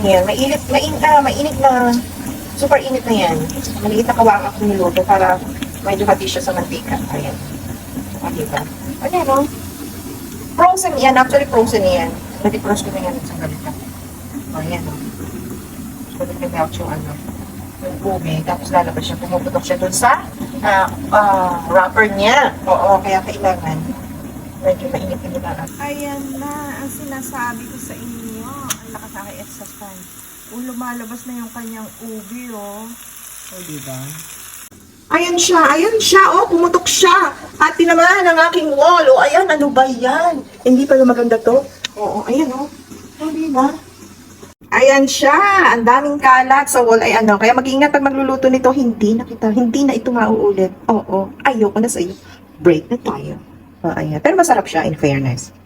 Ayan, mainit na, super init na yan. Maliit na kawang ako niluto para medyo hati siya sa mantika. Ayan. O, diba? Ayan, no? Frozen yan. Actually, frozen yan. Nag-frost ko na yan sa galita. O, ayan, no? So, nag-out yung ano, yung ube. Tapos lalabas siya. Pumuputok siya dun sa wrapper niya. Oo, kaya kailangan medyo mainit na nila. Ayan na, ang sinasabi ko sa inyo. Ang lakas aking exhaust fan. Lumalabas na yung kanyang ubi, oh. O, diba? Ayan siya, oh, pumutok siya. At naman ang aking wall, oh, ayan, ano ba yan? Hindi pa maganda to? Oo, ayan, oh. Oh, diba? Ayan siya, ang daming kalat sa wall, ay ano, kaya mag-ingat pag magluluto nito, hindi na ito mauulit. Oo, ayoko na sa'yo. Break na tayo. Ayan, pero masarap siya in fairness.